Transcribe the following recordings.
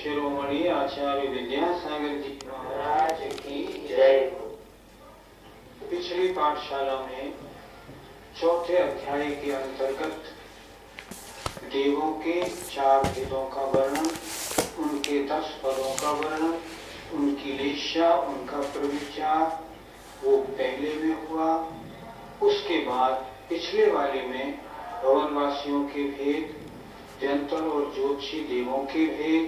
शिरोमणि आचार्य विद्यासागर जी महाराज की जय। पिछली पाठशाला में चौथे अध्याय के अंतर्गत देवों के 4 भेदों का वर्णन, उनके 10 पदों का वर्णन, उनकी लेशा, उनका प्रविचार वो पहले में हुआ। उसके बाद पिछले वाले में भवनवासियों के भेद, जंतर और ज्योतिषी देवों के भेद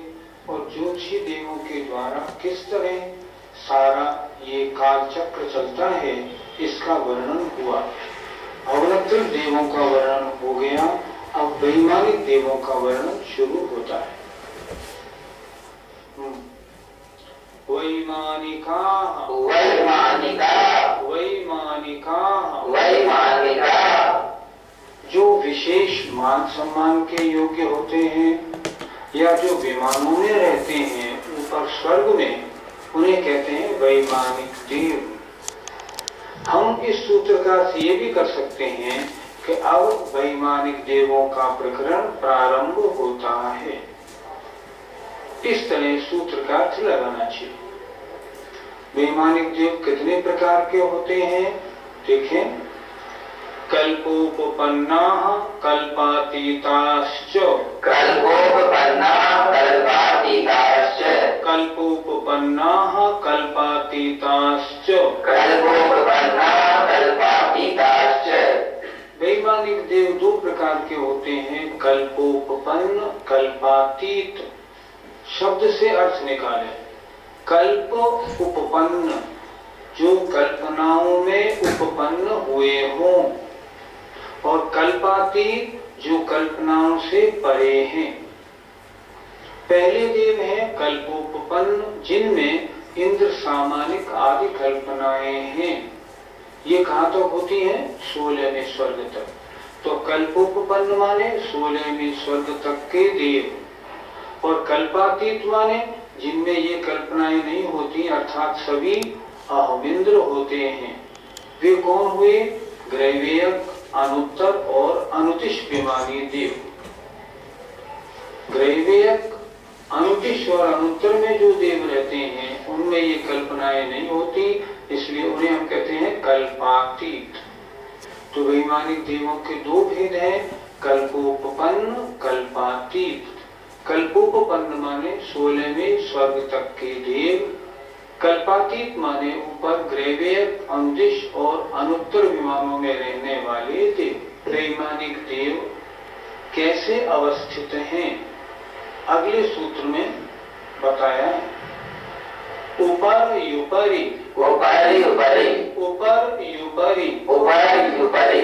और ज्योतिषी देवों के द्वारा किस तरह सारा ये काल चक्र चलता है इसका वर्णन हुआ। अवनत्र देवों का वर्णन हो गया। अब वैमानिक देवों का वर्णन शुरू होता है। वैमानिका वैमानिका वैमानिका वैमानिका जो विशेष मान सम्मान के योग्य होते हैं या जो विमानों में रहते हैं ऊपर स्वर्ग में, उन्हें कहते हैं वैमानिक देव। हम इस सूत्र का अर्थ ये भी कर सकते हैं कि अब वैमानिक देवों का प्रकरण प्रारंभ होता है। इस तरह सूत्र का अर्थ लगाना चाहिए। वैमानिक देव कितने प्रकार के होते हैं देखें। कल्पोपन्नाः कल्पातीताश्च कल्पोपन्नाः कल्पातीताश्च कल्पोपन्नाः कल्पातीताश्च कल्पोपन्नाः कल्पातीताश्च। वैमानिक देव 2 प्रकार के होते हैं, कल्पोपन्न, कल्पातीत। शब्द से अर्थ निकालें। कल्प उपपन्न, जो कल्पनाओं में उपपन्न हुए हों, और कल्पातीत जो कल्पनाओं से परे हैं। पहले देव हैं कल्पोपन्न, जिनमें इंद्र सामानिक आदि कल्पनाएं हैं। ये कहाँ तक होती हैं? 16वें स्वर्ग तक। तो कल्पोपन्न माने 16वें स्वर्ग तक के देव, और कल्पातीत माने जिनमें ये कल्पनाएं नहीं होती, अर्थात सभी अहमिंद्र होते हैं। वे कौन हुए? ग्रैवेयक, अनुत्तर और अनुतिश विमानी देव। ग्रैवेयक, अनुतिश और अनुत्तर में जो देव रहते हैं उनमें ये कल्पनाएं नहीं होती, इसलिए उन्हें हम कहते हैं कल्पातीत। तो वैमानिक देवों के 2 भेद हैं, कल्पोपन्न, कल्पातीत। कल्पोपन्न माने 16वें स्वर्ग तक के देव, कल्पातीत माने ऊपर ग्रैवेयक, अनुदिश और अनुत्तर विमानों में रहने वाले देव। वैमानिक देव कैसे अवस्थित हैं अगले सूत्र में बताया है। ऊपर युपरि उपरि उपरि ऊपर युपरि उपरि उपरि,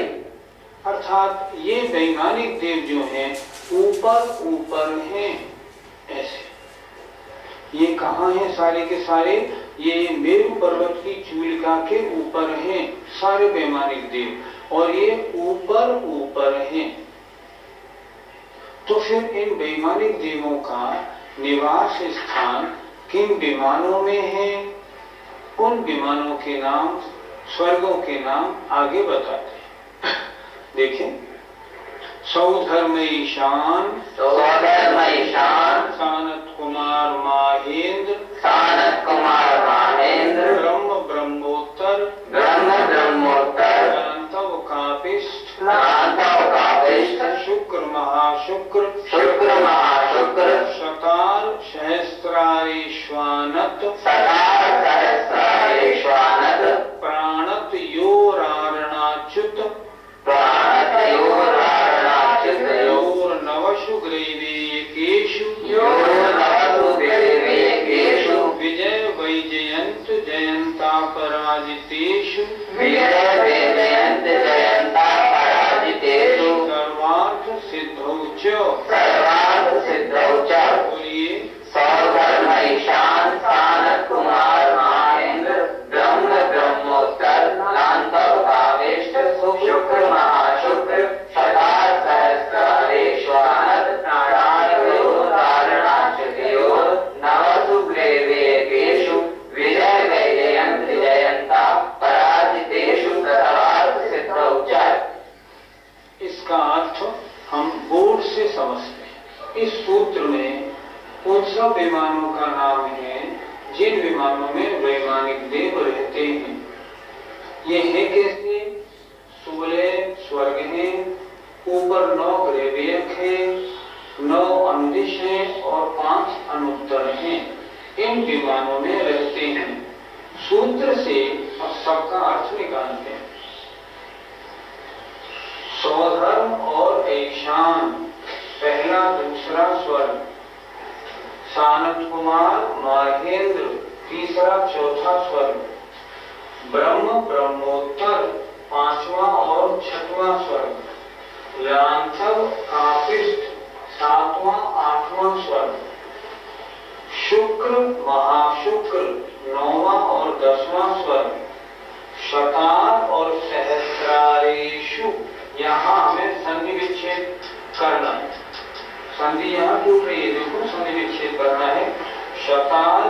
अर्थात ये वैमानिक देव जो हैं ऊपर ऊपर हैं। ऐसे ये कहाँ हैं? सारे के सारे ये मेरु पर्वत की चूलिका के ऊपर हैं सारे वैमानिक देव, और ये ऊपर ऊपर हैं। तो फिर इन वैमानिक देवों का निवास स्थान किन विमानों में है? उन विमानों के नाम, स्वर्गों के नाम आगे बताते हैं। देखें। सौधर्म ईशान सौधर्म ईशान सानत कुमार माहेंद्र सानत कुमार माहेंद्र ब्रह्म ब्रह्मोत्तर ब्रह्म ब्रह्मोत्तर कांतव कापिष्ठ कांतव कापिष्ठ शुक्र महाशुक्र शुक्र महाशुक्र शतार सहस्रारेश्वानत सदार सहस्रारेश्वानत प्राणत योरारणाच्युत प्राणतयोरारणाच्युत योर्नवशु ग्रैवेयकेषु योर्नवसु ग्रैवेयकेषु विजय वैजयंत जयंतापराजितेषु विजय वैजयन्त जयन्तापराजितेषु सर्वार्थ सिद्धौ च सर्वार्थ सिद्धौ च। बोलिए। सौधर्म ईशान सानत कुमार माहेंद्र ब्रह्म ब्रह्मोत्तर कांतव कावेष्ट शुक्र महाशुक्र सदार सहस्रारेश्वानत प्राणायोरारणाच्युतयोर नवसु ग्रैवेयकेषु विजय वैजयन्त जयन्ता पराजितेषु सब विमानों का नाम है जिन विमानों में वैमानिक देव रहते हैं। ये है कैसे? 16 स्वर्ग हैं, ऊपर 9 ग्रहवेयक हैं, 9 अनुदिश हैं और 5 अनुत्तर हैं। इन विमानों में रहते हैं। सूत्र से अब सबका अर्थ निकालते हैं। सौधर्म और ईशान पहला दूसरा स्वर्ग, सानत कुमार महेंद्र तीसरा चौथा स्वर्ग, ब्रह्म ब्रह्मोत्तर पांचवा और छठवां स्वर्ग, लांछव कापिष्ट सातवां आठवां स्वर्ग, शुक्र महाशुक्र नौवां और 10वां स्वर्ग, शतार और सहस्रारेषु। यहाँ हमें संधि विच्छेद करना है। संधि यहाँ टूट रही है, देखो संधि विच्छेद करना है। शतार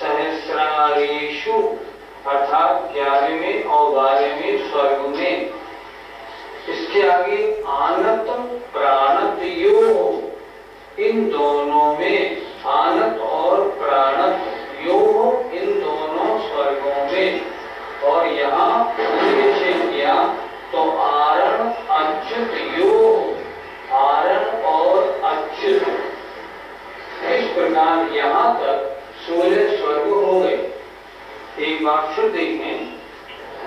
सहस्रारेषु अर्थात 11वें और 12वें स्वर्ग में। इसके आगे आनत प्राणत योग, इन दोनों में आनत और प्राणत योग इन दोनों स्वर्गों में। और यहाँ विच्छेद किया तो आरण अच्युत योग, आरण और अच्युत। इस प्रकार यहाँ तक 16 स्वर्ग हो गए। एक बार फिर देखें,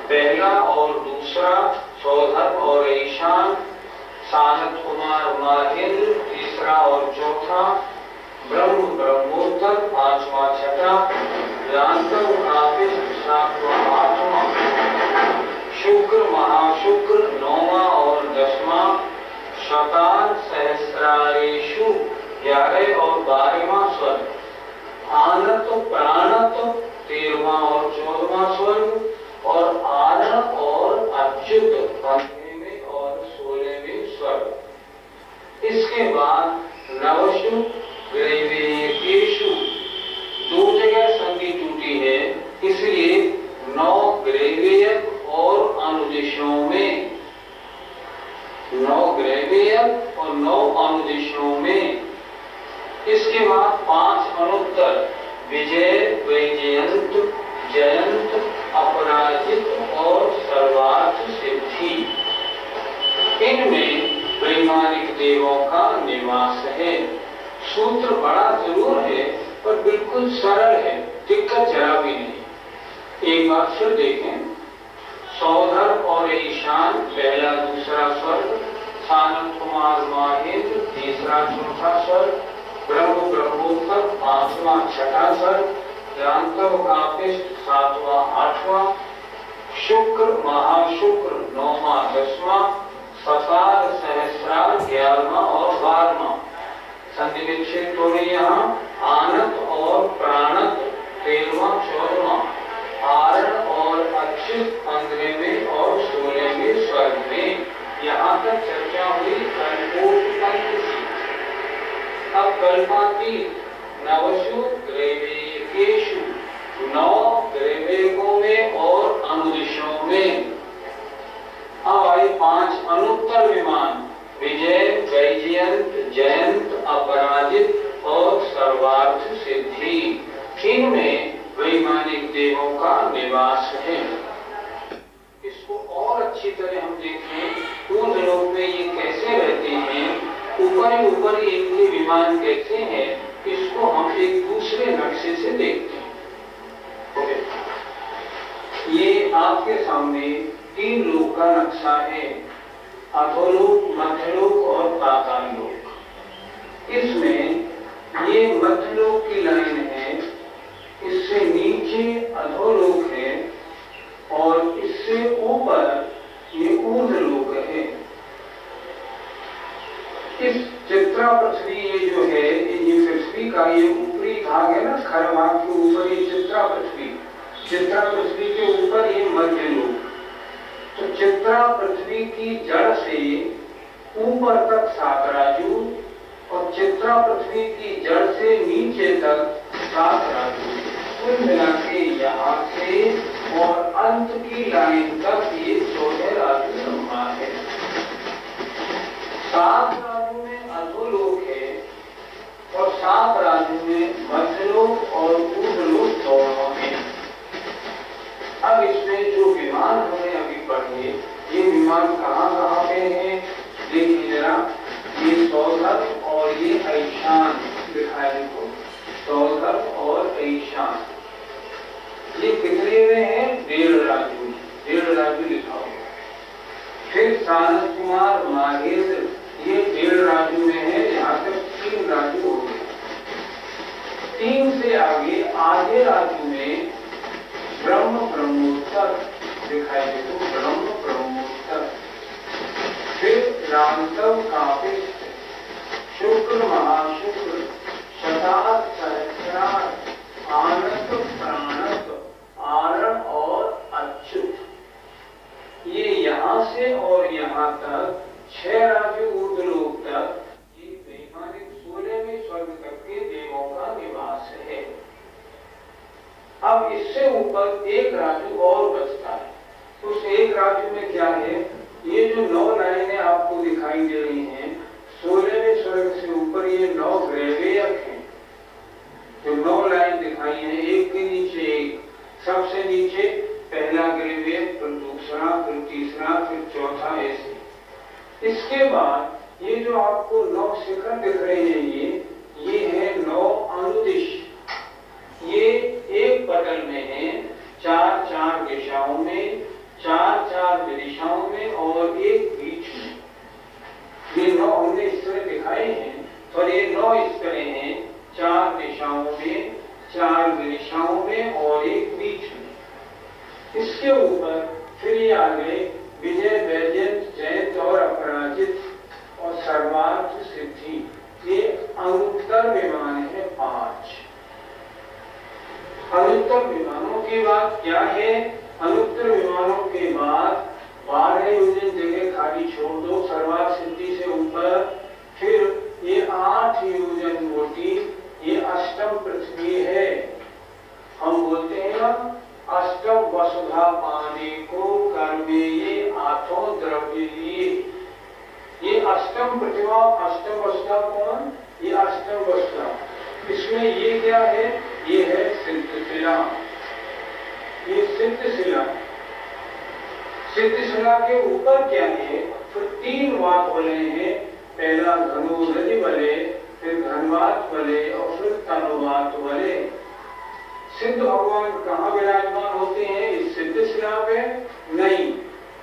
पहला और दूसरा सौधर्म और ईशान, सानत कुमार महेंद्र तीसरा और चौथा, ब्रह्म ब्रह्मोत्तर पांचवा छठा, लांछव कापिष्ट सातवां आठवां, शुक्र महाशुक्र नौवां और 10वां, शतार सहस्रारेषु 11 और 12वां स्वर्ग, आनत प्राणत 13वां और 14वां स्वर्ग और आनत और अच्युत 15वें और 16वें स्वर्ग। इसके बाद नवशु ग्रहवेयकेषु, 2 जगह संधि टूटी है, इसलिए 9 ग्रहवेयक और अनुदिशों में, 9 ग्रहवेयक और 9 अनुदिशों में। इसके बाद 5 अनुत्तर, विजय वैजयंत जयंत अपराजित और सर्वार्थ सिद्धि। इनमें वैमानिक देवों का निवास है। सूत्र बड़ा जरूर है पर बिल्कुल सरल है, दिक्कत जरा भी नहीं। एक बार फिर देखें, सौधर्म और ईशान पहला दूसरा स्वर्ग, सानत कुमार महेंद्र तीसरा चौथा स्वर्ग, ब्रह्म ब्रह्मोत्तर पांचवा छठा स्वर्ग, लांछव कापिष्ट सातवां आठवां, शुक्र महाशुक्र नौवां 10वां, शतार सहस्रार 11वां और 12वां। संधि विच्छेद तो नहीं यहाँ, आनत और प्राणत 13वां 14वां, आरण और अच्युत 15वें और 16वें स्वर्ग में। यहाँ तक चर्चा हुई कल्पोत्पन्न की। अब कल्पातीत नवशु ग्रहवेयकेषु, 9 ग्रहवेयकों में और अनुदिशों में। अब आए 5 अनुत्तर विमान, विजय वैजयंत जयंत अपराजित और सर्वार्थ सिद्धि। इनमें वैमानिक देवों का निवास है। इसको और अच्छी तरह हम देखें, ऊर्ध्व लोक में ये कैसे रहते हैं, ऊपर इनके विमान कैसे हैं, इसको हम एक दूसरे नक्शे से देखते हैं। ये आपके सामने 3 लोक का नक्शा है, अधोलोक, मध्यलोक और पाताल लोक। इसमें ये मध्यलोक की लाइन है, इससे नीचे अधोलोक है और इससे ऊपर ये ऊर्ध्वलोक है। इस चित्रा पृथ्वी ये जो है, ये पृथ्वी का ये ऊपरी भाग है ना, खर भाग के ऊपर ये चित्रा पृथ्वी, चित्रा पृथ्वी के ऊपर ये मध्यलोक। तो चित्रा पृथ्वी की जड़ से ऊपर तक 7 राजू और चित्रा पृथ्वी की जड़ से नीचे तक 7 राजू, कुल मिला के यहाँ से और अंत की लाइन तक ये 14 राजू लंबा है। 7 राजू में अधोलोक है और 7 राजू में 3 से आगे आधे राजू में ब्रह्म ब्रह्मोत्तर दिखाई दे तो ब्रह्म ब्रह्मोत्तर। फिर लांतव कापिष्ट, शुक्र महाशुक्र, शतात् सहस्रार्थ, आनत प्राणत, आरण और अच्युत। ये यहाँ से और यहाँ तक 6 राजू ऊर्ध्वलोक तक ये वैमानिक 16वें स्वर्ग तक के देवों का निवास है। अब इससे ऊपर एक राजू और बचता है। उस एक राजू में क्या है? ये जो 9 लाइनें आपको दिखाई दे रही हैं, 16वें स्वर्ग से ऊपर ये 9 ग्रैवेयक हैं। जो 9 लाइन दिखाई है, एक के नीचे एक, सबसे नीचे पहला ग्रैवेयक, फिर दूसरा, फिर तीसरा, फिर चौथा, ऐसे। इसके बाद ये जो आपको 9 शिखर दिख रहे हैं, ये है 9 अनुदिश। ये एक पटल में है, 4-4 दिशाओं में, 4-4 दिशाओं में और एक बीच में। ये 9 हमने इस तरह दिखाए हैं और ये 9 इस तरह हैं, 4 दिशाओं में, 4 दिशाओं में और एक बीच में। इसके ऊपर फिर ये आ गए विजय, वैजयंत, जयंत और अपराजित और सर्वार्थ सिद्धि। ये अनुत्तर विमान है 5। अनुत्तर विमानों के बाद क्या है? अनुत्तर विमानों के बाद 12 योजन जगह खाली छोड़ दो सर्वार्थ सिद्धि से ऊपर। फिर ये 8 योजन मोटी, ये अष्टम पृथ्वी है। हम बोलते हैं ना, अष्टम वसुधा पाने को कर्मे ये 8 द्रव्य लिए। ये अष्टम प्रतिमा, अष्टम वसुधा कौन? ये अष्टम वसुधा। इसमें ये क्या है? ये है सिद्धशिला। ये सिद्धशिला। सिद्धशिला के ऊपर क्या है? फिर 3 वात बले हैं। पहला धनुर्धि बले, फिर धनवात बले और फिर तनुवात बले। सिद्ध भगवान कहाँ विराजमान होते हैं? इस सिद्धशिला पे नहीं।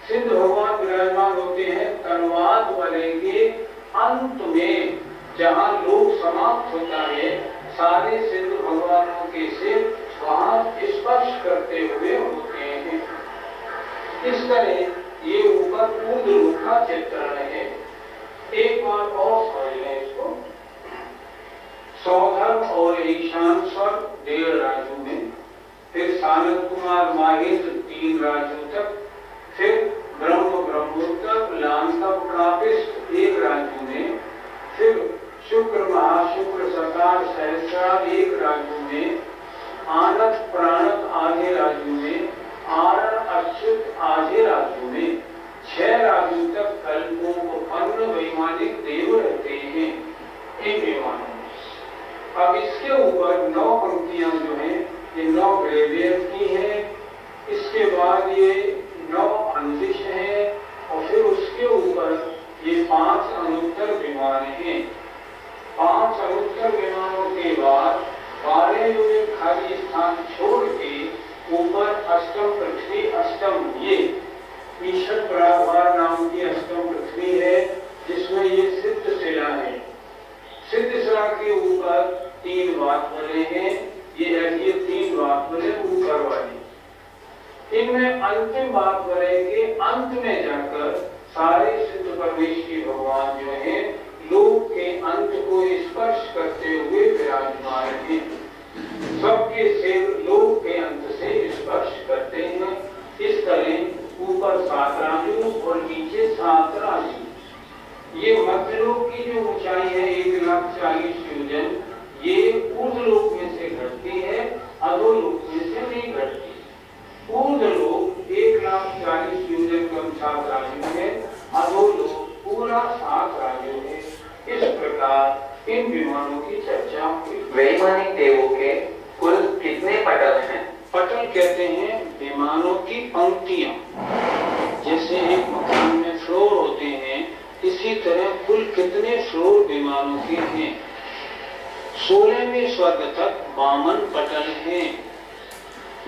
सिद्ध भगवान विराजमान होते हैं तनुवात बले के अंत में, जहाँ लोक समाप्त होता है। सारे सिद्ध भगवानों के सिर वहां स्पर्श करते हुए होते हैं। इस तरह ये ऊपर ऊर्ध्वलोक का चित्रण है। एक बार और समझ लें इसको। सौधर्म और ईशान स्वर्ग 1.5 राजू में, फिर सानत कुमार माहेंद्र 3 राजू तक, फिर ब्रह्म ब्रह्मोत्तर लांतव कापिष्ट 1 राजू में, फिर शुक्र महाशुक्र सतार सहस्रार 1 राजू में, आनत प्राणत आधे राजू में, आरण अच्युत आधे राजू में। 6 राजू तक कल्पोपन्न वैमानिक देव रहते हैं इन विमानों में। अब इसके ऊपर 9 पंक्तियां जो हैं, ये 9 ग्रैवेयक की है। इसके बाद ये 9 अनुदिश है और फिर उसके ऊपर ये 5 अनुत्तर विमान हैं। 5 अनुत्तर विमानों के बाद 12 योजन खाली स्थान छोड़ के ऊपर अष्टम पृथ्वी, अष्टम ये ईश्वर पराभार नाम की अष्टम पृथ्वी है, जिसमें ये सिद्धशिला है। सिद्धशिला के ऊपर 3 वात बले हैं। ये 3 वात बले ऊपर वाली। इनमें अंतिम वात बले के अंत में जाकर सारे सिद्ध परमेश्वरी भगवान जो हैं लोक के अंत को स्पर्श करते हुए विराजमान हैं। सबके सिर लोक के अंत से स्पर्श करते हैं। इस तरह ऊपर 7 राजू और नीचे 7 राजू। ये मध्यलोक की जो ऊंचाई है 1,40,000 योजन, ये ऊर्ध्वलोक में से घटती है, अधोलोक में से नहीं घटती। ऊर्ध्वलोक 1,40,000 योजन कम 7 राजू है, अधोलोक पूरा 7 राजू है। इस प्रकार इन विमानों की चर्चा हुई। वैमानिक देवों के कुल कितने पटल हैं? पटल कहते हैं विमानों की पंक्तियां। जैसे एक मकान में फ्लोर होते हैं, इसी तरह कुल कितने फ्लोर विमानों के हैं? 16वें स्वर्ग तक 52 पटल हैं।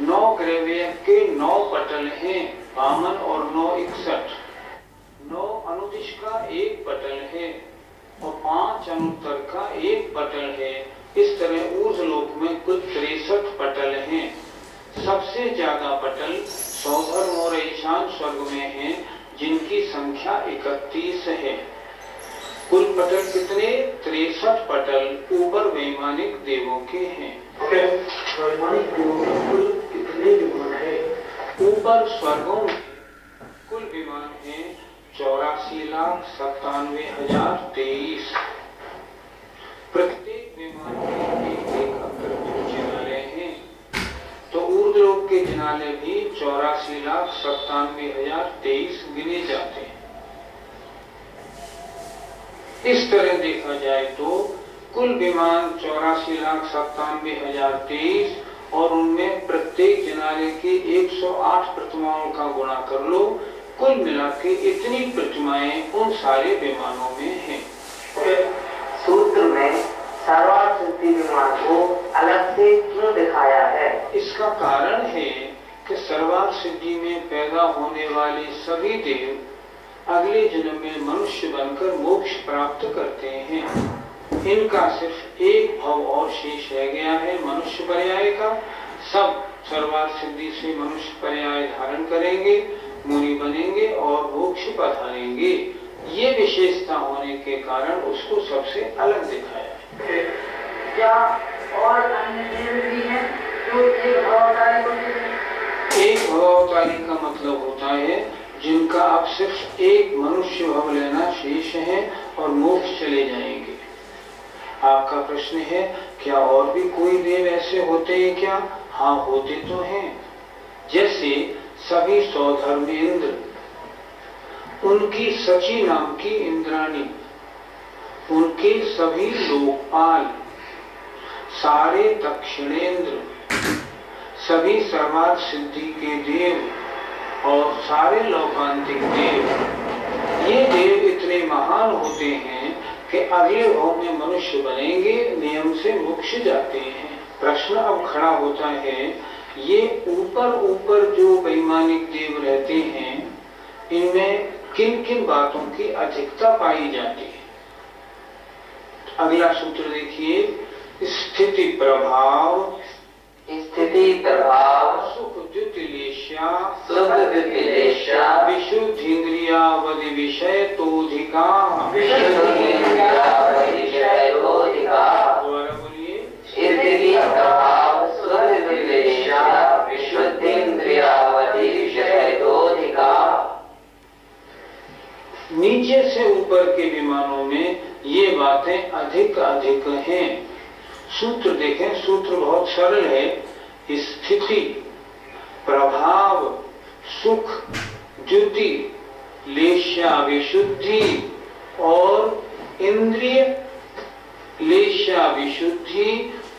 9 ग्रैवेयक के 9 पटल हैं, 52 और 9 61। 9 अनुदिश का 1 पटल है और 5 अनुत्तर का 1 पटल है। इस तरह ऊर्ध्वलोक में सबसे ज्यादा पटल सौधर्म और ईशान स्वर्ग में हैं, जिनकी संख्या 31 है। कुल पटल कितने? 63 पटल ऊपर वैमानिक देवों के हैं। वैमानिक देवों में कुल कितने विमान है? ऊपर स्वर्गों में कुल विमान है 84,97,023। प्रत्येक विमान में एक अग्रभूत जिनालय हैं, तो ऊर्ध्वलोक के जिनालय भी 84,97,023 गिने जाते हैं। इस तरह देखा जाए तो कुल विमान 84,97,023 और उनमें प्रत्येक जिनालय के 108 प्रतिमाओं का गुणा कर लो, कुल मिला के इतनी प्रतिमाएं उन सारे विमानों में हैं। सूत्र में सर्वार्थ सिद्धि विमान को अलग से क्यों दिखाया है? इसका कारण है कि सर्वार्थ सिद्धि में पैदा होने वाले सभी देव अगले जन्म में मनुष्य बनकर मोक्ष प्राप्त करते हैं। इनका सिर्फ एक भव और शेष रह गया है, मनुष्य पर्याय का। सब सर्वार्थ सिद्धि से मनुष्य पर्याय धारण करेंगे, मुनि बनेंगे और मोक्ष पधारेंगे। ये विशेषता होने के कारण उसको सबसे अलग दिखाया है। क्या और अन्य देव भी हैं जो एक भवावतारी होते हैं? एक भवावतारी का मतलब होता है जिनका अब सिर्फ एक मनुष्य भव लेना शेष है और मोक्ष चले जाएंगे। आपका प्रश्न है क्या और भी कोई देव ऐसे होते हैं क्या? हाँ, होते तो हैं। जैसे सभी सौधर्मेंद्र, उनकी सची नाम की इंद्राणी, उनके सभी लोकपाल, सारे दक्षिणेंद्र, सभी सर्वार्थ सिद्धि के देव और सारे लौकांतिक देव, ये देव इतने महान होते हैं कि अगले भाव में मनुष्य बनेंगे, नियम से मोक्ष जाते हैं। प्रश्न अब खड़ा होता है, ये ऊपर ऊपर जो वैमानिक देव रहते हैं, इनमें किन किन बातों की अधिकता पाई जाती है? अगला सूत्र देखिए, स्थिति प्रभाव, सुख द्युतिलेशा, विशुद्धीन्द्रियावधि विषय तोधिका। दोबारा बोलिए। स्थिति प्रभाव, सुख द्युतिलेशा, विशुद्धीन्द्रियावधि विषय तोधिका। नीचे से ऊपर के विमानों में ये बातें अधिक अधिक हैं। सूत्र देखें, सूत्र बहुत सरल है। स्थिति, प्रभाव, सुख, द्युति, लेशा विशुद्धि और इंद्रिय, लेशा विशुद्धि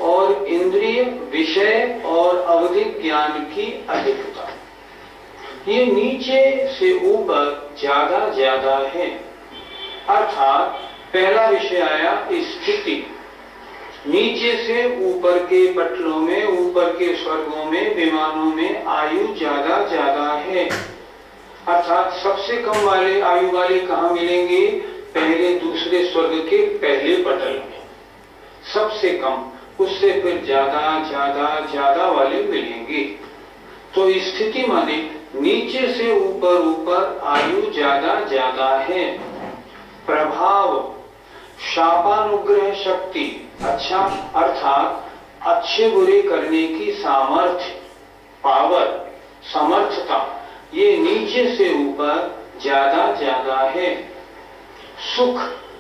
और इंद्रिय विषय और अवधि ज्ञान की अधिकता, ये नीचे से ऊपर ज्यादा ज्यादा है। अर्थात पहला विषय आया स्थिति, नीचे से ऊपर के पटलों में, ऊपर के स्वर्गों में, विमानों में आयु ज्यादा ज्यादा है। अर्थात सबसे कम वाले आयु वाले कहाँ मिलेंगे? पहले दूसरे स्वर्ग के पहले पटल में सबसे कम, उससे फिर ज्यादा ज्यादा ज्यादा वाले मिलेंगे। तो स्थिति माने नीचे से ऊपर ऊपर आयु ज्यादा ज्यादा है। प्रभाव, शापानुग्रह शक्ति, अच्छा अर्थात अच्छे बुरे करने की सामर्थ्य, पावर, समर्थता, ये नीचे से ऊपर ज्यादा ज्यादा है। सुख,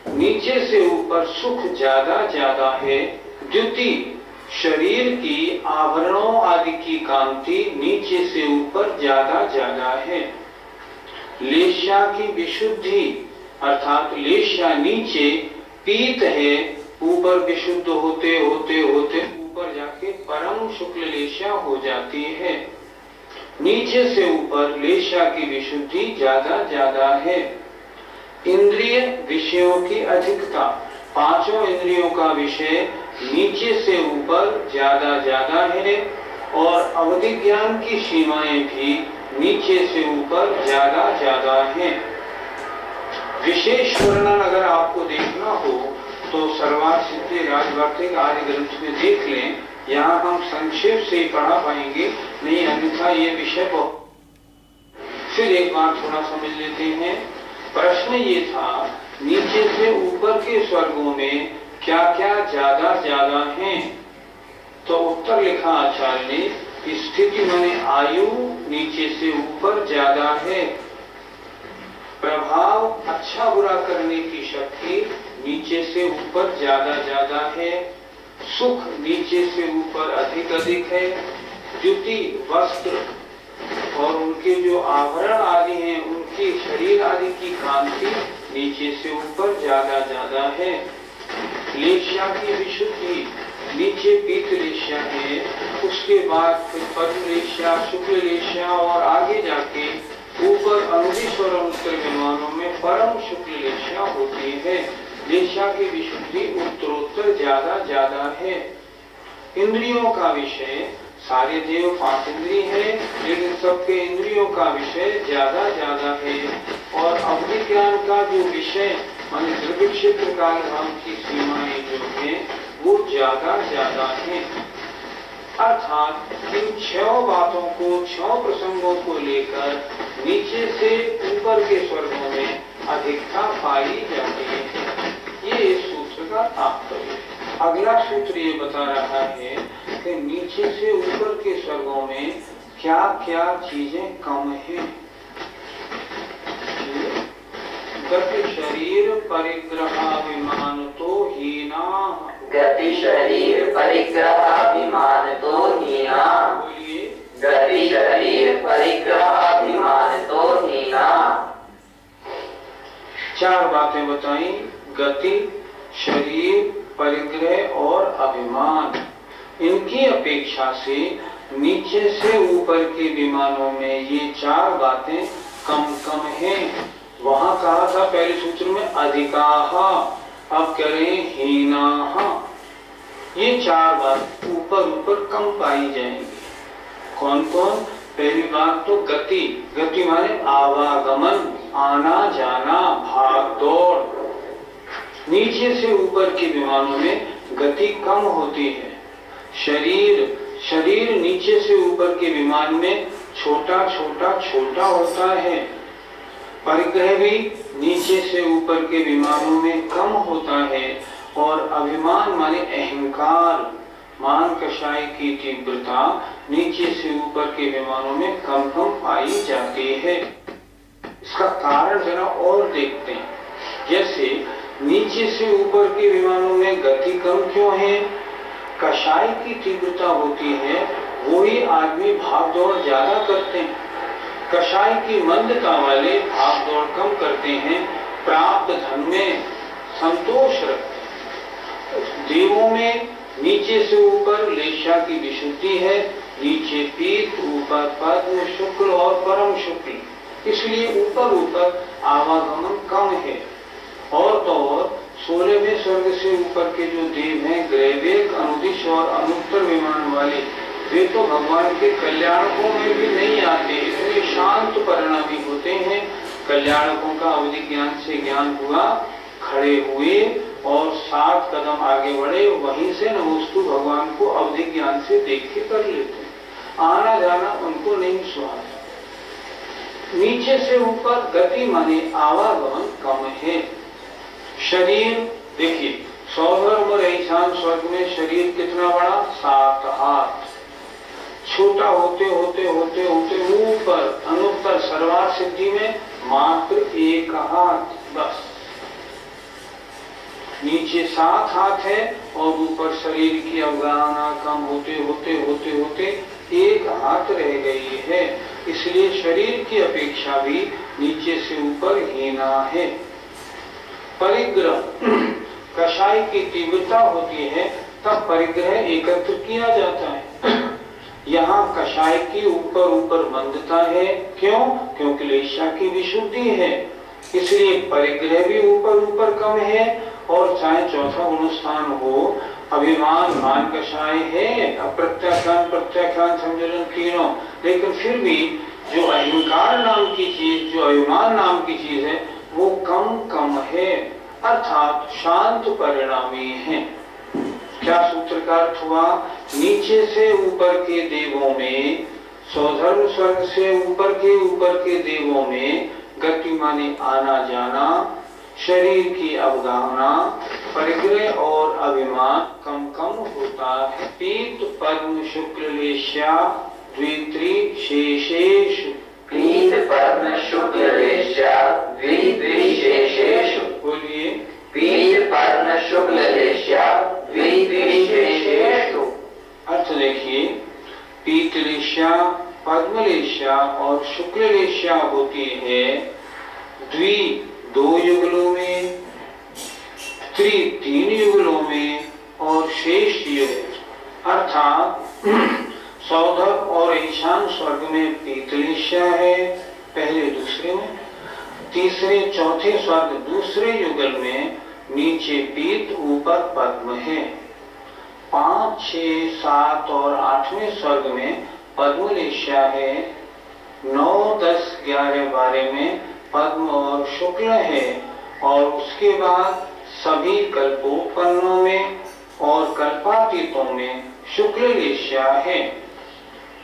नीचे से ऊपर सुख ज्यादा ज्यादा है। द्युति, शरीर की आभरणों आदि की कांति नीचे से ऊपर ज्यादा ज्यादा है। लेशा की विशुद्धि, अर्थात लेशा नीचे पीत है, ऊपर विशुद्ध होते होते होते ऊपर जाके परम शुक्ल लेशा हो जाती है। नीचे से ऊपर लेशा की विशुद्धि ज्यादा ज्यादा है। इंद्रिय विषयों की अधिकता, पांचों इंद्रियों का विषय नीचे से ऊपर ज्यादा ज्यादा है और अवधि ज्ञान की सीमाएं भी नीचे से ऊपर ज्यादा ज्यादा हैं। विशेष वर्णन अगर आपको देखना हो तो सर्वार्थ सिद्धि राजवार्तिक आदि ग्रंथ में देख लें। यहाँ हम संक्षेप से पढ़ा पाएंगे, नहीं अन्यथा ये विषय बहुत। फिर एक बार थोड़ा समझ लेते हैं। प्रश्न ये था, नीचे से ऊपर के स्वर्गों में क्या क्या ज्यादा ज्यादा हैं? तो उत्तर लिखा आचार्य ने, स्थिति माने आयु नीचे से ऊपर ज्यादा है, प्रभाव अच्छा बुरा करने की शक्ति नीचे से ऊपर ज्यादा ज्यादा है, सुख नीचे से ऊपर अधिक अधिक है, द्युति वस्त्र और उनके जो आभरण आदि हैं, उनके शरीर आदि की कांति नीचे से ऊपर ज्यादा ज्यादा है। लेश्या की विशुद्धि नीचे पीत लेश्या है, उसके बाद फिर पद्म लेश्या, शुक्ल लेश्या और आगे जाके ऊपर अनुदिश और अनुत्तर विमानों में परम शुक्ल लेश्या होती है। लेश्या की विशुद्धि उत्तरोत्तर ज्यादा ज्यादा है। इंद्रियों का विषय, सारे देव 5 इंद्रिय है, लेकिन सबके इंद्रियों का विषय ज्यादा ज्यादा है। और अभिज्ञान का जो विषय माने द्रव्य क्षेत्र काल भाव की सीमाएं जो है वो ज्यादा ज्यादा है। अर्थात इन 6 बातों को, 6 प्रसंगों को लेकर नीचे से ऊपर के स्वर्गों में अधिकता पाई जाती है। ये इस सूत्र का तात्पर्य है। अगला सूत्र ये बता रहा है कि नीचे से ऊपर के स्वर्गों में क्या क्या चीजें कम हैं। गति शरीर परिग्रहाभिमान तो हीना, गति शरीर परिग्रहाभिमान तो हीना, बोलिए, गति शरीर परिग्रहाभिमान तो हीना। 4 बातें बताई, गति, शरीर, परिग्रह और अभिमान। इनकी अपेक्षा से नीचे से ऊपर के विमानों में ये 4 बातें कम कम हैं। वहां कहा था पहले सूत्र में अधिकाः, अब कह रहे हैं हीनाः। ये 4 बात ऊपर ऊपर कम पाई जाएंगी। कौन कौन? पहली बात तो गति, गति माने आवागमन, आना जाना, भाग दौड़। नीचे से ऊपर के विमानों में गति कम होती है। शरीर, शरीर नीचे से ऊपर के विमान में छोटा छोटा छोटा होता है। परिग्रह भी नीचे से ऊपर के विमानों में कम होता है। और अभिमान माने अहंकार, मान कषाय की तीव्रता नीचे से ऊपर के विमानों में कम कम पाई जाती है। इसका कारण जरा और देखते हैं। जैसे नीचे से ऊपर के विमानों में गति कम क्यों है? कषाय की तीव्रता होती है, वही आदमी भाग दौड़ ज्यादा करते हैं। कषाय की मंदता वाले भाग दौड़ कम करते हैं, प्राप्त धन में संतोष रखते हैं। देवों में नीचे से ऊपर लेश्या की विशुद्धि है, नीचे पीत, ऊपर पद्म, शुक्ल और परम शुक्ल, इसलिए ऊपर ऊपर आवागमन कम है। और तो और 16वें स्वर्ग से ऊपर के जो देव हैं, ग्रैवेक, अनुदिश और अनुत्तर विमान वाले, वे तो भगवान के कल्याणकों में भी नहीं आते, इतने शांत परिणामी होते हैं। कल्याणकों का अवधि ज्ञान से ज्ञान हुआ, खड़े हुए और 7 कदम आगे बढ़े, वहीं से नमोस्तु भगवान को अवधि ज्ञान से देख के कर लेते हैं। आना जाना उनको नहीं सुहाता। नीचे से ऊपर गति माने आवागमन कम है। शरीर देखिए, सौधर्म और ईशान स्वर्ग में शरीर कितना बड़ा? 7 हाथ। छोटा होते होते होते होते ऊपर अनुत्तर सर्वार्थ सिद्धि में मात्र 1 हाथ बस। नीचे 7 हाथ है और ऊपर शरीर की अवगाहना कम होते होते होते होते 1 हाथ रह गई है। इसलिए शरीर की अपेक्षा भी नीचे से ऊपर हीना है। परिग्रह, कषाय की तीव्रता होती है तब परिग्रह एकत्र किया जाता है। यहाँ कषाय की ऊपर ऊपर मंदता है। क्यों? क्योंकि लेश्या की विशुद्धि है, इसलिए परिग्रह भी ऊपर ऊपर कम है। और चाहे चौथा गुणस्थान हो, अभिमान मान कषाय है, अप्रत्याख्यान प्रत्याख्यान संयोजन तीनों, लेकिन फिर भी जो अहंकार नाम की चीज, जो अभिमान नाम की चीज है, वो कम कम है, अर्थात शांत परिणामी है। क्या सूत्र का अर्थ हुआ? नीचे से ऊपर के देवों में, सौधर्म स्वर्ग से ऊपर के देवों में गति माने आना जाना, शरीर की अवगाहना, परिग्रह और अभिमान कम कम होता है। पीत पद्म शुक्ल लेश्या द्वित्री शेषेश, पीत पद्म शुक्ल लेश्या द्वित्री शेषेषु। बोलिए, पीत पद्म शुक्ल लेश्या द्वित्री शेषेषु। अर्थ देखिए, पीतलेश्या, पद्मलेश्या और शुक्ललेश्या होती है द्वि 2 युगलों में, त्रि 3 युगलों में और शेष युग अर्थात सौधर और ईशान स्वर्ग में पीतलेश्या है पहले दूसरे में, तीसरे चौथे स्वर्ग दूसरे युगल में नीचे पीत ऊपर पद्म है। 5, 6, 7 और 8वें स्वर्ग में पद्मलेश्या है। 9, 10, 11, 12 में पद्म और शुक्ल है और उसके बाद सभी कल्पोपन्नों में और कल्पातीतों में शुक्ललेश्या है।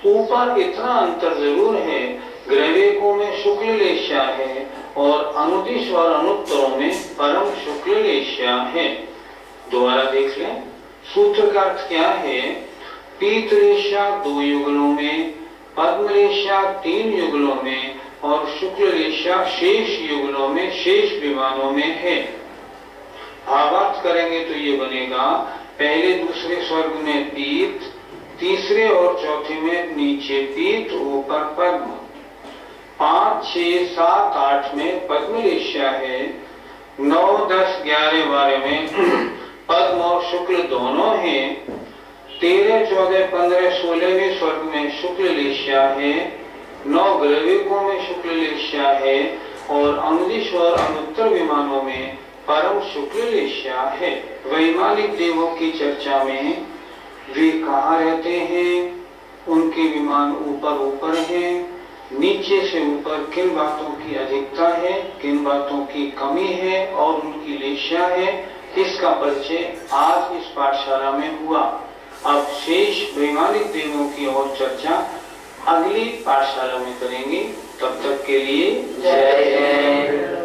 ऊपर इतना अंतर जरूर है, ग्रैवेकों में शुक्ललेश्या है और अनुदिश और अनुत्तरों में परम शुक्ललेश्या है। दोबारा देख लें, सूत्र का अर्थ क्या है? पीतलेश्या 2 युगलों में, पद्मलेश्या 3 युगलों में और शुक्ललेश्या शेष युगलों में, शेष विमानों में है। भावार्थ करेंगे तो ये बनेगा, पहले दूसरे स्वर्ग में पीत, तीसरे और चौथे में नीचे पीत ऊपर पद्म। 5, 6, 7, 8 में पद्मलेश्या है। 9, 10, 11, 12 में पद्म और शुक्ल दोनों हैं। 13, 14, 15, 16वें स्वर्ग में शुक्ललेश्या है। 9 ग्रैवेकों में शुक्ललेश्या है और अनुदिश और अनुत्तर विमानों में परम शुक्ललेश्या है। वैमानिक देवों की चर्चा में वे कहाँ रहते हैं, उनके विमान ऊपर हैं, नीचे से ऊपर किन बातों की अधिकता है, किन बातों की कमी है और उनकी लेश्या है, इसका परिचय आज इस पाठशाला में हुआ। अब शेष वैमानिक देवों की और चर्चा अगली पाठशाला में करेंगे। तब तक के लिए जय जय।